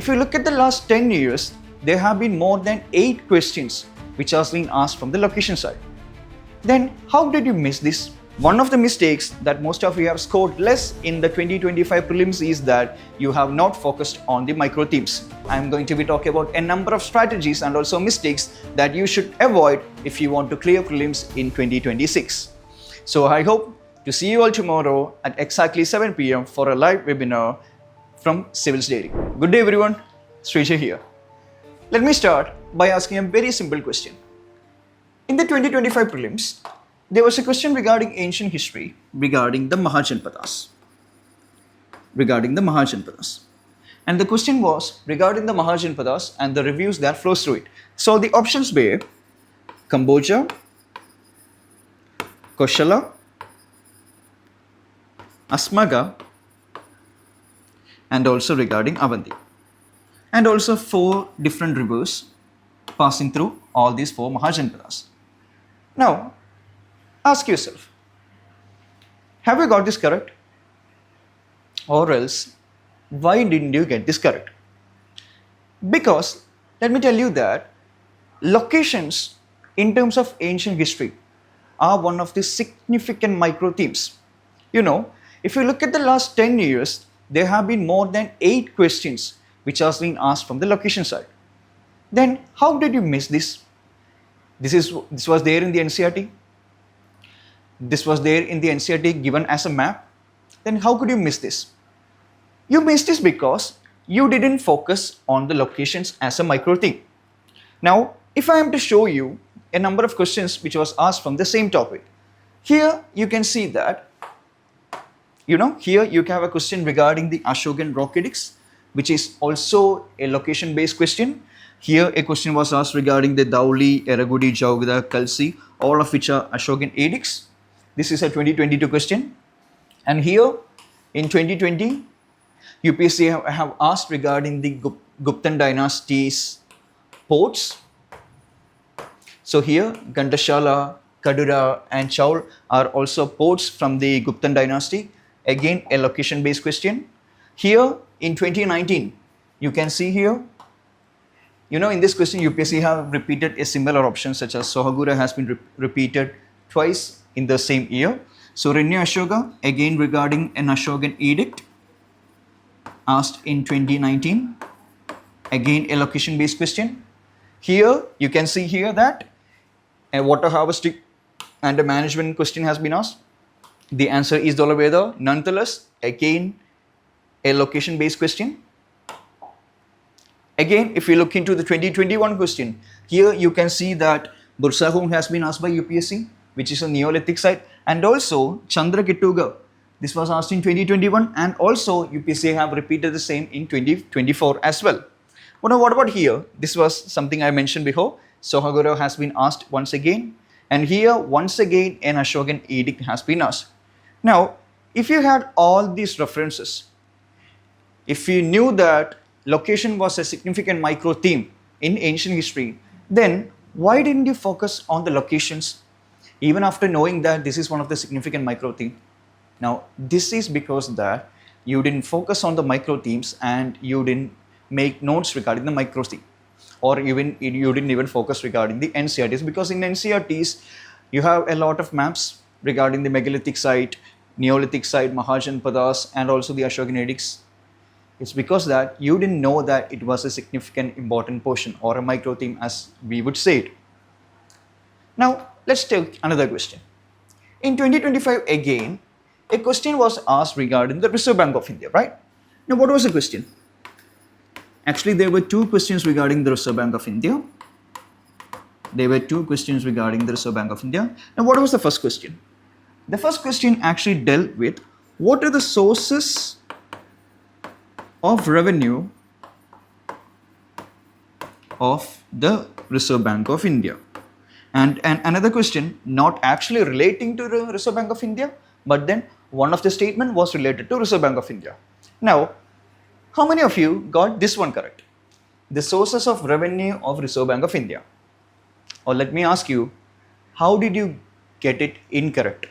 If you look at the last 10 years, there have been more than 8 questions which has been asked from the location side. Then how did you miss this? One of the mistakes that most of you have scored less in the 2025 prelims is that you have not focused on the micro themes. I am going to be talking about a number of strategies and also mistakes that you should avoid if you want to clear prelims in 2026. So I hope to see you all tomorrow at exactly 7 p.m. for a live webinar from Civilsdaily. Good day everyone, Sreejay here. Let me start by asking a very simple question. In the 2025 prelims, there was a question regarding ancient history regarding the Mahajanpadas. And the question was regarding the Mahajanpadas and the reviews that flows through it. So the options were Cambodia, Koshala, Asmaga, and also regarding Avanti. And also 4 different rivers passing through all these 4 Mahajanpadas. Now, ask yourself, have you got this correct? Or else, why didn't you get this correct? Because, let me tell you that locations in terms of ancient history are one of the significant micro themes. You know, if you look at the last 10 years, there have been more than 8 questions which has been asked from the location side. Then, how did you miss this? This was there in the NCERT. This was there in the NCERT given as a map. Then how could you miss this? You missed this because you didn't focus on the locations as a micro theme. Now, if I am to show you a number of questions which was asked from the same topic, here you can see that, here you have a question regarding the Ashokan rock edicts, which is also a location-based question. Here a question was asked regarding the Dauli, Eragudi, Jaugada, Kalsi, all of which are Ashokan edicts. This is a 2022 question. And here in 2020, UPSC have asked regarding the Guptan dynasty's ports. So here Gandashala, Kadura and Chaul are also ports from the Guptan dynasty. Again a location-based question. Here in 2019, you can see here, in this question UPSC have repeated a similar option such as Sohagura has been repeated twice in the same year. So Renya Ashoka, again regarding an Ashokan edict asked in 2019. Again a location based question. Here you can see here that a water harvesting and a management question has been asked. The answer is Dolabeda. Nonetheless, again a location based question. Again, if we look into the 2021 question, here you can see that Bursahung has been asked by UPSC, which is a Neolithic site, and also Chandrakittuga. This was asked in 2021, and also UPSC have repeated the same in 2024 as well. But now what about here? This was something I mentioned before. Sohagura has been asked once again, and here once again an Ashokan edict has been asked. Now, if you had all these references, if you knew that location was a significant micro theme in ancient history, then why didn't you focus on the locations even after knowing that this is one of the significant micro theme? Now, this is because that you didn't focus on the micro themes and you didn't make notes regarding the micro theme, or even you didn't even focus regarding the NCERTs, because in NCERTs you have a lot of maps regarding the megalithic site, Neolithic site, Mahajanpadas and also the Ashokan edicts. It's because that you didn't know that it was a significant important portion or a micro theme as we would say it. Now let's take another question. In 2025 again, a question was asked regarding the Reserve Bank of India, right? Now what was the question? Actually there were 2 questions regarding the Reserve Bank of India. Now what was the first question? The first question actually dealt with what are the sources of revenue of the Reserve Bank of India. And another question not actually relating to the Reserve Bank of India, but then one of the statement was related to Reserve Bank of India. Now, how many of you got this one correct? The sources of revenue of Reserve Bank of India. Or let me ask you, how did you get it incorrect?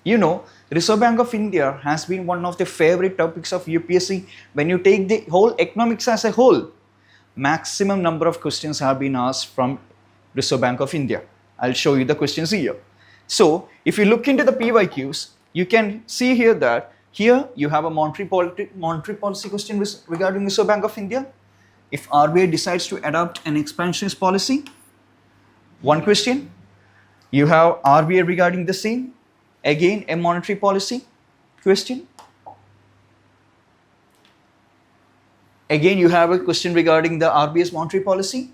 You know, Reserve Bank of India has been one of the favorite topics of UPSC. When you take the whole economics as a whole, maximum number of questions have been asked from Reserve Bank of India. I'll show you the questions here. So if you look into the PYQs, you can see here that here you have a monetary policy question regarding Reserve Bank of India. If RBI decides to adopt an expansionist policy, one question. You have RBI regarding the same, again a monetary policy question. Again you have a question regarding the RBI's monetary policy.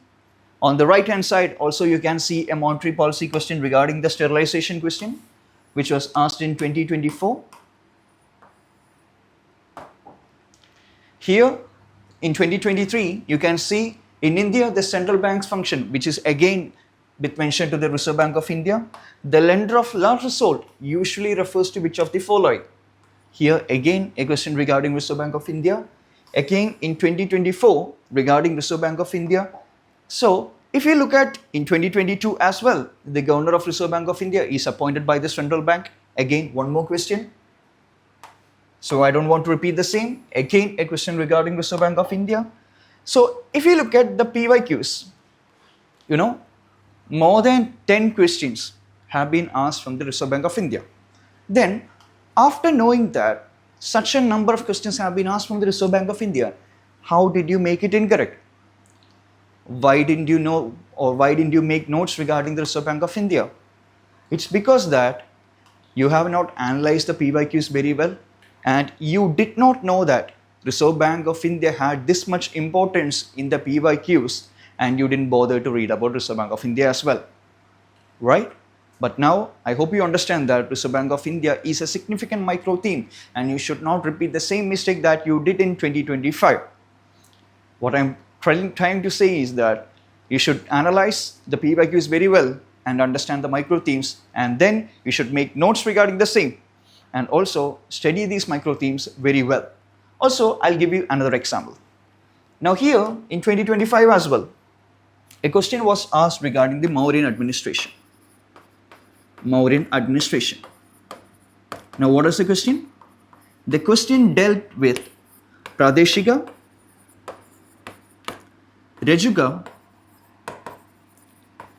On the right hand side also you can see a monetary policy question regarding the sterilization question, which was asked in 2024. Here in 2023 you can see in India the central bank's function, which is again with mention to the Reserve Bank of India. The lender of last resort usually refers to which of the following? Here again a question regarding Reserve Bank of India. Again in 2024 regarding Reserve Bank of India. So if you look at in 2022 as well, the governor of Reserve Bank of India is appointed by the central bank. Again one more question. So I don't want to repeat the same. Again a question regarding Reserve Bank of India. So if you look at the PYQs, you know, more than 10 questions have been asked from the Reserve Bank of India. Then after knowing that such a number of questions have been asked from the Reserve Bank of India, how did you make it incorrect? Why didn't you know, or why didn't you make notes regarding the Reserve Bank of India? It's because that you have not analyzed the PYQs very well, and you did not know that Reserve Bank of India had this much importance in the PYQs, and you didn't bother to read about Reserve Bank of India as well, right? But now I hope you understand that Reserve Bank of India is a significant micro theme, and you should not repeat the same mistake that you did in 2025. What I'm trying to say is that you should analyze the PYQs very well and understand the micro themes, and then you should make notes regarding the same, and also study these micro themes very well. Also, I'll give you another example. Now here in 2025 as well, a question was asked regarding the Mauryan administration. Mauryan administration. Now what is the question? The question dealt with Pradeshika, Rajuga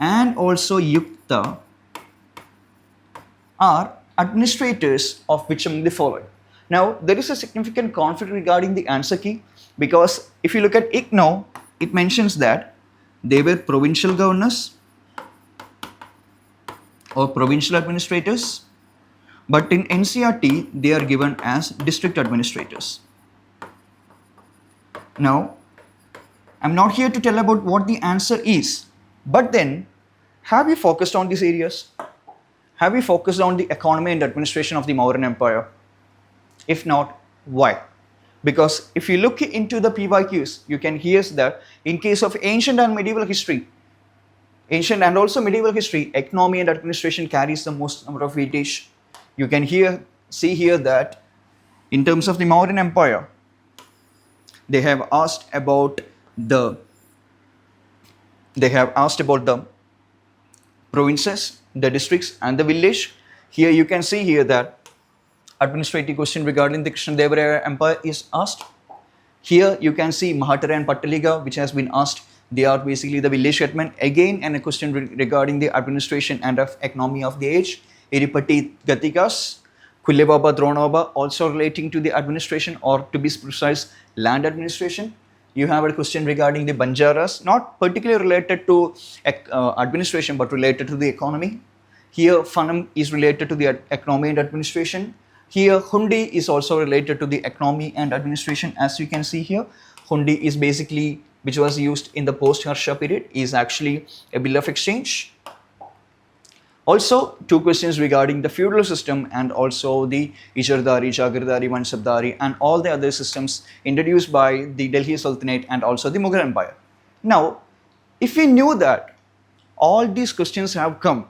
and also Yukta are administrators of which among the following? Now there is a significant conflict regarding the answer key, because if you look at IGNOU, it mentions that they were provincial governors or provincial administrators, but in NCERT they are given as district administrators. Now I'm not here to tell about what the answer is, but then have you focused on these areas? Have you focused on the economy and administration of the Mauryan Empire? If not, why? Because if you look into the PYQs, you can hear that in case of ancient and medieval history, ancient and also medieval history, economy and administration carries the most number of weightage. You can see here that in terms of the Mauryan Empire, they have asked about the provinces, the districts and the village. Here you can see here that administrative question regarding the Krishnadevara Empire is asked. Here you can see Mahatara and Pattaliga, which has been asked. They are basically the village hetman. Again, and a question regarding the administration and of economy of the age. Iripati Gatikas, Kullebaba Dronaba, also relating to the administration, or to be precise, land administration. You have a question regarding the Banjaras, not particularly related to administration, but related to the economy. Here, Fanam is related to the economy and administration. Here, Hundi is also related to the economy and administration. As you can see here, Hundi is basically, which was used in the post-Harsha period, is actually a bill of exchange. Also, two questions regarding the feudal system and also the Ijardari, Jagirdari, Mansabdari and all the other systems introduced by the Delhi Sultanate and also the Mughal Empire. Now, if we knew that all these questions have come,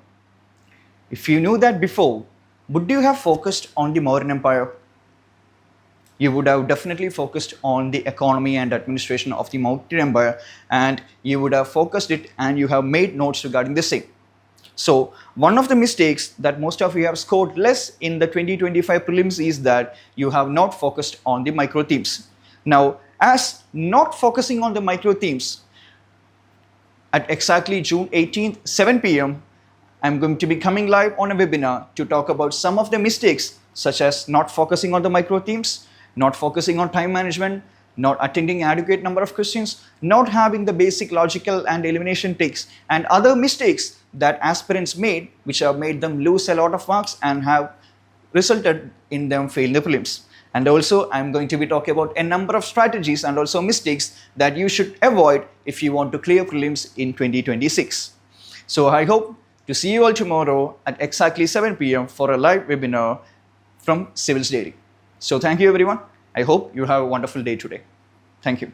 if you knew that before, would you have focused on the Mauryan Empire? You would have definitely focused on the economy and administration of the Mauryan Empire, and you would have focused it and you have made notes regarding the same. So one of the mistakes that most of you have scored less in the 2025 prelims is that you have not focused on the micro themes. Now, as not focusing on the micro themes, at exactly June 18th, 7 p.m., I'm going to be coming live on a webinar to talk about some of the mistakes such as not focusing on the micro themes, not focusing on time management, not attending adequate number of questions, not having the basic logical and elimination tricks, and other mistakes that aspirants made, which have made them lose a lot of marks and have resulted in them failing the prelims. And also, I'm going to be talking about a number of strategies and also mistakes that you should avoid if you want to clear prelims in 2026. So I hope to see you all tomorrow at exactly 7 p.m. for a live webinar from Civilsdaily. So thank you everyone. I hope you have a wonderful day today. Thank you.